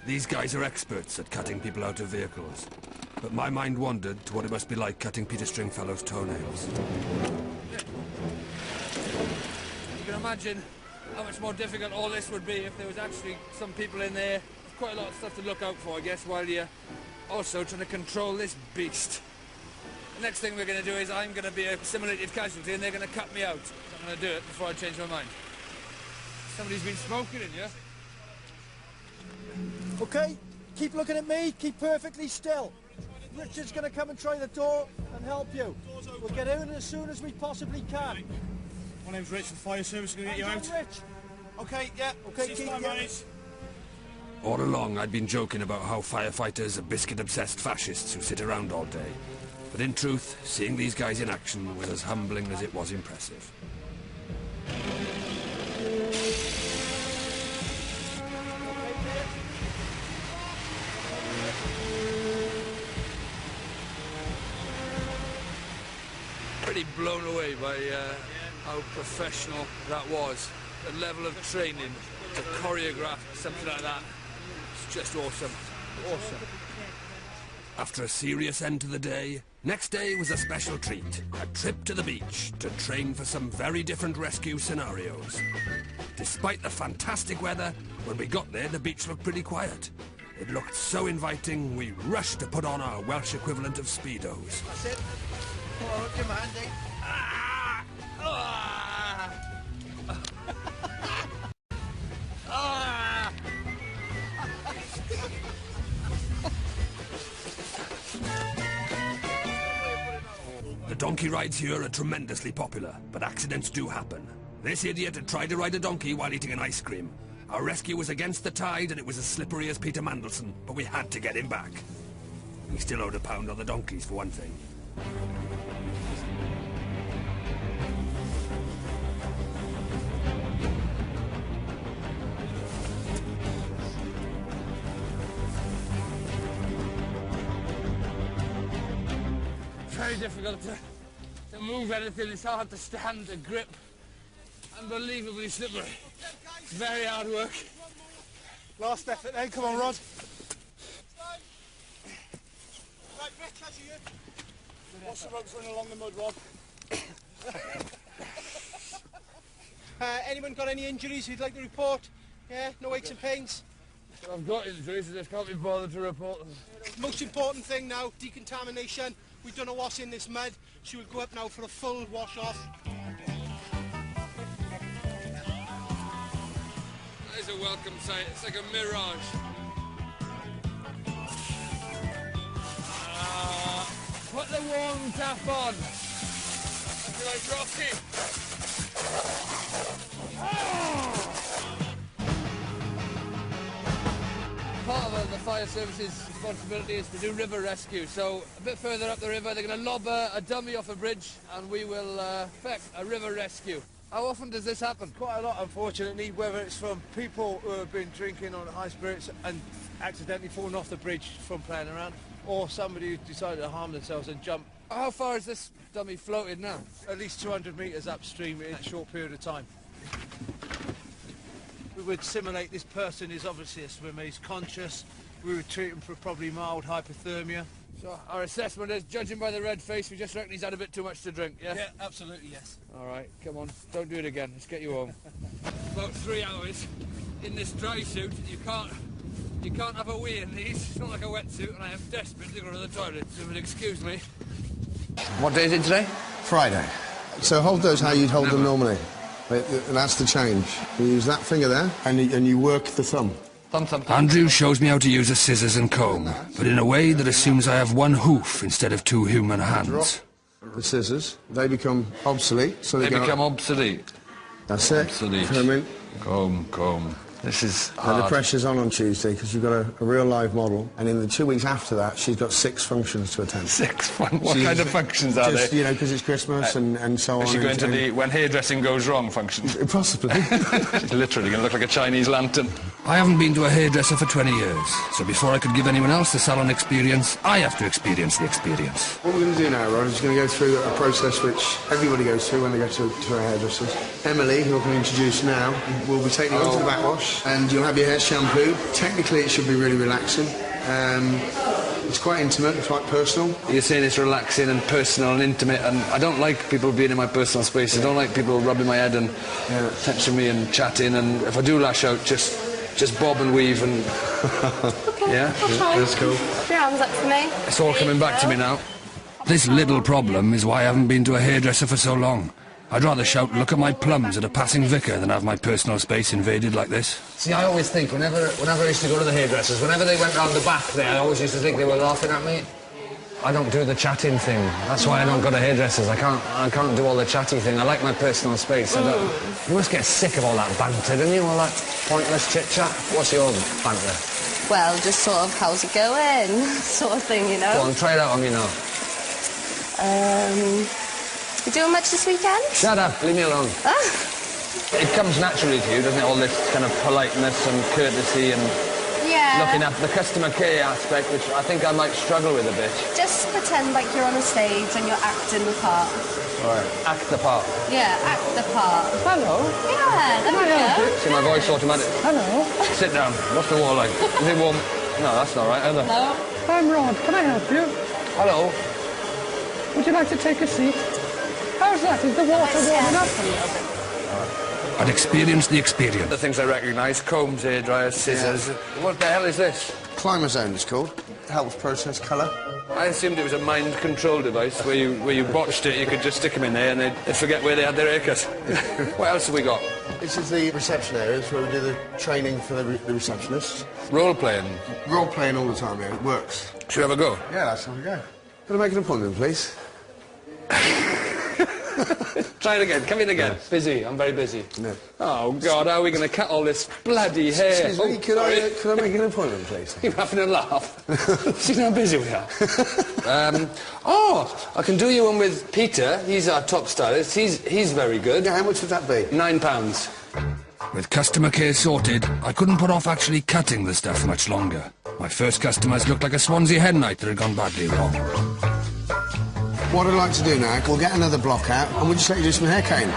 These guys are experts at cutting people out of vehicles. But my mind wandered to what it must be like cutting Peter Stringfellow's toenails. You can imagine how much more difficult all this would be if there was actually some people in there. There's quite a lot of stuff to look out for, I guess, while you're also trying to control this beast. The next thing we're going to do is I'm going to be a simulated casualty and they're going to cut me out. I'm going to do it before I change my mind. Somebody's been smoking in here. Okay, keep looking at me, keep perfectly still. Richard's going to come and try the door and help you. We'll get in as soon as we possibly can. My name's Rich, the fire service is going to get you out. Rich. Okay, yeah. Okay, keep going. All along, I'd been joking about how firefighters are biscuit-obsessed fascists who sit around all day. But in truth, seeing these guys in action was as humbling as it was impressive. Pretty blown away by how professional that was. The level of training to choreograph something like that. It's just awesome. Awesome. After a serious end to the day, next day was a special treat. A trip to the beach to train for some very different rescue scenarios. Despite the fantastic weather, when we got there the beach looked pretty quiet. It looked so inviting, we rushed to put on our Welsh equivalent of Speedos. That's it. Come on, up your man, Dave. Ah! Ah! Ah! The donkey rides here are tremendously popular, but accidents do happen. This idiot had tried to ride a donkey while eating an ice cream. Our rescue was against the tide and it was as slippery as Peter Mandelson, but we had to get him back. We still owed £1 on the donkeys, for one thing. Very difficult to move anything. It's hard to stand, to grip. Unbelievably slippery. Very hard work. Last effort then, come on, Rod. Right, Rick, how's you? Watch the ropes running along the mud, Rod. Anyone got any injuries you'd like to report? Yeah, no aches and pains? I've got injuries, I just can't be bothered to report them. Most important thing now, decontamination. We've done a wash in this mud. She will go up now for a full wash off. That is a welcome sight. It's like a mirage. Put the warm tap on. I feel like Rocky. Part of the fire service's responsibility is to do river rescue, so a bit further up the river they're going to lob a dummy off a bridge and we will effect a river rescue. How often does this happen? Quite a lot, unfortunately, whether it's from people who have been drinking on high spirits and accidentally fallen off the bridge from playing around, or somebody who decided to harm themselves and jump. How far is this dummy floated now? At least 200 metres upstream in a short period of time. We would simulate this person is obviously a swimmer, he's conscious. We would treat him for probably mild hypothermia. So our assessment is, judging by the red face, we just reckon he's had a bit too much to drink, yeah? Yeah, absolutely, yes. All right, come on, don't do it again. Let's get you home. About 3 hours in this dry suit. You can't have a wee in these. It's not like a wetsuit, and I am desperate to go to the toilet, so if you'll excuse me. What day is it today? Friday. So hold those how you'd hold them normally. That's the change. You use that finger there, and you work the thumb. Andrew shows me how to use a scissors and comb, but in a way that assumes I have one hoof instead of 2 human hands. The scissors, they become obsolete. So they become obsolete. That's it. Obsolete. Comb in. Comb. This is hard. And the pressure's on Tuesday because you've got a real live model, and in the 2 weeks after that, she's got 6 functions to attend. 6 functions? What kind of functions are just, they? You know, because it's Christmas and so on. Is she going to the when hairdressing goes wrong function? Possibly. She's literally going to look like a Chinese lantern. I haven't been to a hairdresser for 20 years, so before I could give anyone else the salon experience, I have to experience the experience. What we're going to do now, Rod, is going to go through a process which everybody goes through when they go to a hairdresser. Emily, who I can introduce now, will be taking you onto the backwash. wash, and you'll have your hair shampooed. Technically, it should be really relaxing. It's quite intimate, it's quite personal. You're saying it's relaxing and personal and intimate, and I don't like people being in my personal space. I don't like people rubbing my head and touching me and chatting, and if I do lash out, just bob and weave and... Okay, yeah? That's cool. Put your arms up for me. It's all coming back to me now. This little problem is why I haven't been to a hairdresser for so long. I'd rather shout, look at my plums at a passing vicar than have my personal space invaded like this. See, I always think, whenever I used to go to the hairdressers, whenever they went round the back there, I always used to think they were laughing at me. I don't do the chatting thing. That's why I don't go to hairdressers. I can't do all the chatty thing. I like my personal space. You must get sick of all that banter, don't you? All that pointless chit-chat. What's your banter? Well, just sort of, how's it going? Sort of thing, you know. Go on, try it out on me now. You doing much this weekend? Shut up, leave me alone. It comes naturally to you, doesn't it? All this kind of politeness and courtesy and looking at the customer care aspect, which I think I might struggle with a bit. Just pretend like you're on a stage and you're acting the part. All right, act the part. Yeah, act the part. Hello. Yeah, there we go. See, my voice automatic. Hello. Sit down. What's the wall like? Is it warm? No, that's not right either. No. I'm Rhod. Can I help you? Hello. Would you like to take a seat? How's that? Is the water warming up a little bit? I'd experienced the experience. The things I recognise, combs, hairdryers, scissors. What the hell is this? Climber zone, it's called. It helps process colour. I assumed it was a mind control device where you watched it, you could just stick them in there and they'd forget where they had their haircut. What else have we got? This is the reception area, it's where we do the training for the receptionists. Role playing. Role playing all the time, yeah, it works. Should we have a go? Yeah, that's how we go. Can I make an appointment, please? Try it again. Come in again. Yeah. Busy. I'm very busy. No. Oh, God, how are we going to cut all this bloody hair? Excuse me, could I make an appointment, please? You're having a laugh. See how busy we are. I can do you one with Peter. He's our top stylist. He's very good. Yeah, how much would that be? £9. With customer care sorted, I couldn't put off actually cutting the stuff much longer. My first customers looked like a Swansea hen night that had gone badly wrong. What I'd like to do now, we'll get another block out and we'll just let you do some hair cane.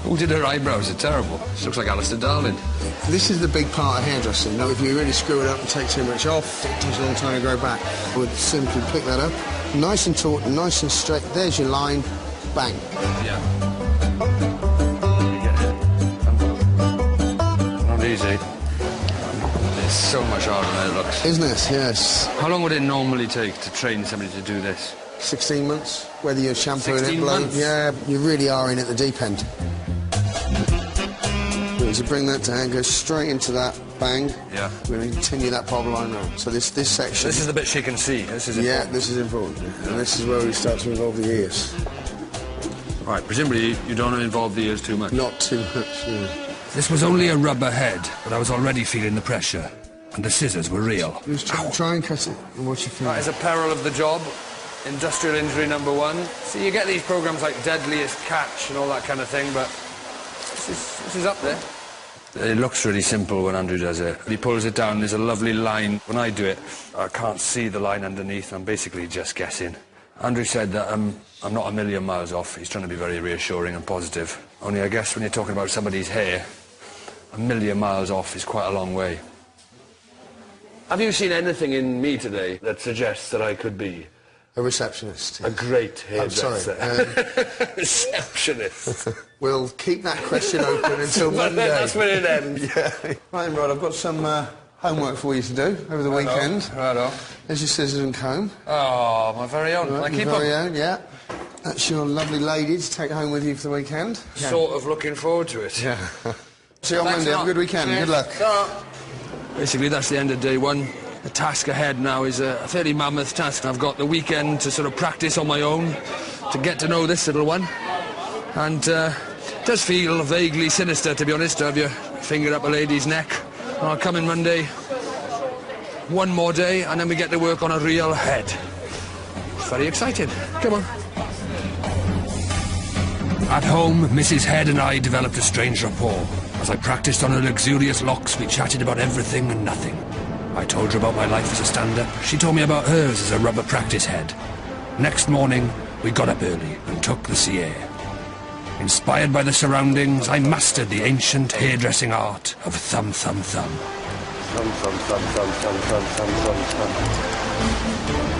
Who did her eyebrows? They're terrible. She looks like Alistair Darling. This is the big part of hairdressing. Now, if you really screw it up and take too much off, it takes a long time to grow back. We'll simply pick that up, nice and taut, nice and straight. There's your line, bang. Yeah. Not easy. It's so much harder than it looks. Isn't it? Yes. How long would it normally take to train somebody to do this? 16 months, whether you're shampooing 16 it, blowing, months? yeah, you really are in at the deep end. So bring that down, go straight into that, bang. Yeah. We're going to continue that bob line round. So this section... This is the bit she can see. This is yeah, important. this is important. And this is where we start to involve the ears. Right, presumably you don't involve the ears too much. Not too much, no. This was only a rubber head, but I was already feeling the pressure. And the scissors were real. Just try and cut it and watch your finger. That is a peril of the job. Industrial injury number 1. So you get these programmes like Deadliest Catch and all that kind of thing, but this is up there. It looks really simple when Andrew does it. He pulls it down, there's a lovely line. When I do it, I can't see the line underneath. I'm basically just guessing. Andrew said that I'm not a million miles off. He's trying to be very reassuring and positive. Only I guess when you're talking about somebody's hair, a million miles off is quite a long way. Have you seen anything in me today that suggests that I could be a receptionist? A great hairdresser. I'm sorry. Receptionist. We'll keep that question open until Monday. That's when it ends. Yeah. Right, Rhod, I've got some homework for you to do over the weekend. Righto. There's your scissors and comb. Oh, my very own. Right, Can I keep your very them? own, yeah. That's your lovely lady to take home with you for the weekend. Yeah. Sort of looking forward to it. Yeah. See you on Thanks Monday. a Have a lot. good weekend. Cheers. Good luck. Ta-ra. Basically, that's the end of day 1. The task ahead now is a fairly mammoth task. I've got the weekend to sort of practice on my own, to get to know this little one. And it does feel vaguely sinister, to be honest, to have your finger up a lady's neck. I'll come in Monday, one more day, and then we get to work on a real head. It's very exciting. Come on. At home, Mrs. Head and I developed a strange rapport. As I practiced on her luxurious locks, we chatted about everything and nothing. I told her about my life as a stand-up. She told me about hers as a rubber practice head. Next morning, we got up early and took the sea air. Inspired by the surroundings, I mastered the ancient hairdressing art of thumb, thumb, thumb. Thumb, thumb, thumb, thumb, thumb, thumb, thumb, thumb, thumb.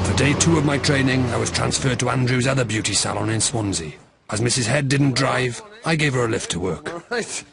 For day 2 of my training, I was transferred to Andrew's other beauty salon in Swansea. As Mrs. Head didn't drive, I gave her a lift to work. Right.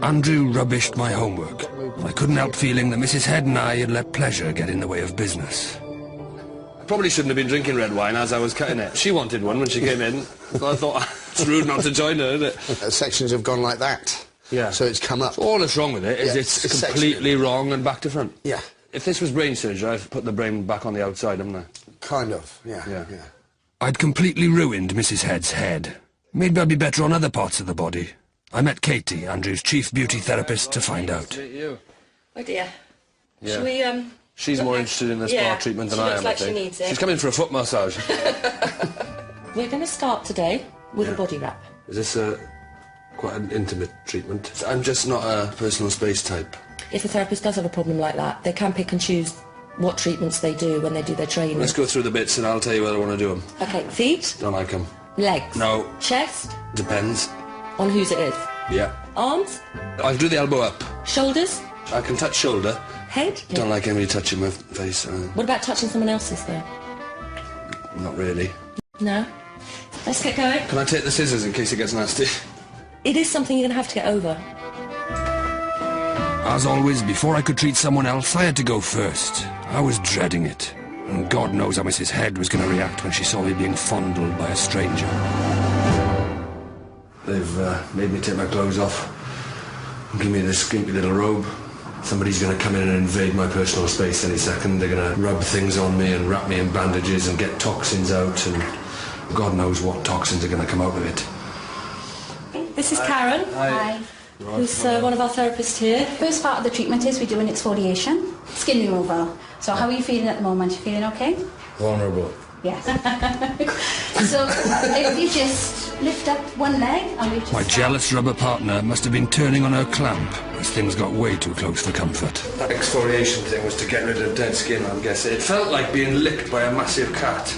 Andrew rubbished my homework. I couldn't help feeling that Mrs. Head and I had let pleasure get in the way of business. I probably shouldn't have been drinking red wine as I was cutting it. She wanted one when she came in, so I thought it's rude not to join her, isn't it? Sections have gone like that. Yeah. So it's come up. All that's wrong with it is Yeah, it's completely wrong and back to front. Yeah. If this was brain surgery, I've put the brain back on the outside, haven't I? Kind of, yeah. I'd completely ruined Mrs. Head's head. Maybe I'd be better on other parts of the body. I met Katie, Andrew's chief beauty therapist, to find out. You. Oh dear. Yeah. Shall we, She's more interested in the spa treatment than I am, looks like I think. she needs it. She's coming for a foot massage. We're going to start today with a body wrap. Is this quite an intimate treatment? I'm just not a personal space type. If a therapist does have a problem like that, they can pick and choose what treatments they do when they do their training. Let's go through the bits and I'll tell you whether I want to do them. Okay, feet, Don't like them. legs, No. chest, Depends. on whose it is, Yeah. arms, I'll do the elbow up. shoulders, I can touch shoulder. head. Don't like anybody touching my face. What about touching someone else's though? Not really. No? Let's get going. Can I take the scissors in case it gets nasty? It is something you're going to have to get over. As always, before I could treat someone else, I had to go first. I was dreading it. And God knows how Mrs. Head was going to react when she saw me being fondled by a stranger. They've made me take my clothes off and give me this skimpy little robe. Somebody's going to come in and invade my personal space any second. They're going to rub things on me and wrap me in bandages and get toxins out, and God knows what toxins are going to come out of it. This is Karen. Hi. Who's one of our therapists here. First part of the treatment is we do an exfoliation, skin removal. So how are you feeling at the moment? You feeling okay? Vulnerable. Yes. So if you just lift up one leg and we just... My jealous rubber partner must have been turning on her clamp as things got way too close for comfort. That exfoliation thing was to get rid of dead skin, I'm guessing. It felt like being licked by a massive cat.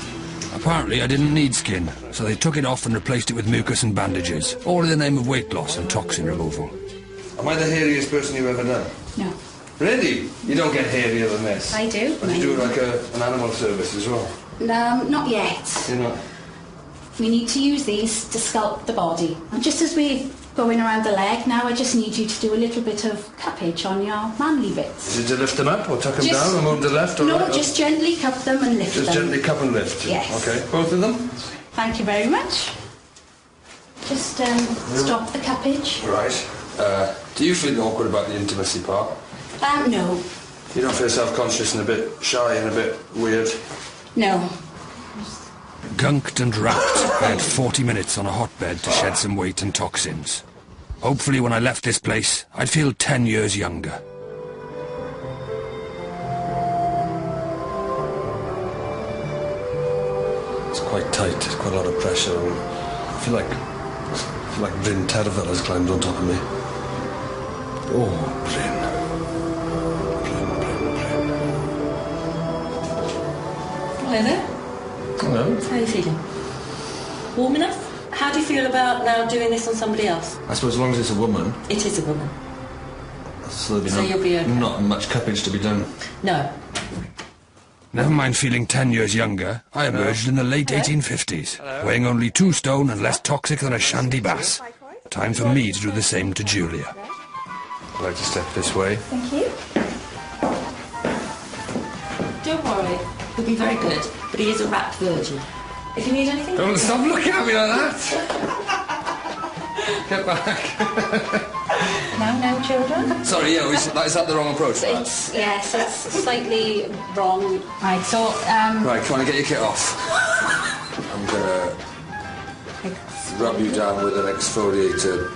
Apparently I didn't need skin, so they took it off and replaced it with mucus and bandages, all in the name of weight loss and toxin removal. Am I the hairiest person you've ever done? No. Really? You don't get hairier than this? I do. But you do it like an animal service as well? Not yet. You're not? We need to use these to sculpt the body. And just as we're going around the leg now, I just need you to do a little bit of cuppage on your manly bits. Is it to lift them up or tuck them down and move to the left? Or no, right? just gently cup them and lift them. Just gently cup and lift? Yes. Okay, both of them? Thank you very much. Just stop the cuppage. Right. Do you feel awkward about the intimacy part? No. You don't feel self-conscious and a bit shy and a bit weird? No. Gunked and wrapped, I had 40 minutes on a hotbed to shed some weight and toxins. Hopefully when I left this place, I'd feel 10 years younger. It's quite tight, there's quite a lot of pressure. I feel like Bryn Terfel has climbed on top of me. Oh, Bryn. Hello there. Hello. How are you feeling? Warm enough? How do you feel about now doing this on somebody else? I suppose as long as it's a woman, It is a woman. so you'll be okay. not much cuppage to be done. No. Never mind feeling 10 years younger, I emerged in the late 1850s, weighing only 2 stone and less toxic than a shandy bass. Time for me to do the same to Julia. I'd like to step this way. Thank you. Don't worry. He'll be very good, but he is a wrapped virgin. If you need anything... Don't stop looking at me like that! Get back. Now, children. Sorry, yeah, is that the wrong approach? Yes, it's slightly wrong. Right, so, Right, come on, get your kit off. I'm gonna rub you down with an exfoliator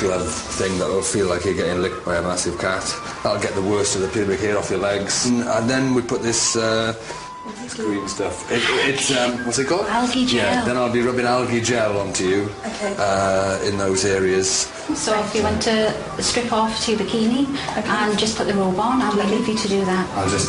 glove thing that will feel like you're getting licked by a massive cat. That'll get the worst of the pubic hair off your legs. And then we put this It's green stuff. It's what's it called? Algae gel. Yeah, then I'll be rubbing algae gel onto you in those areas. So if you want to strip off to your bikini and just put the robe on, I'll leave you to do that. I'll just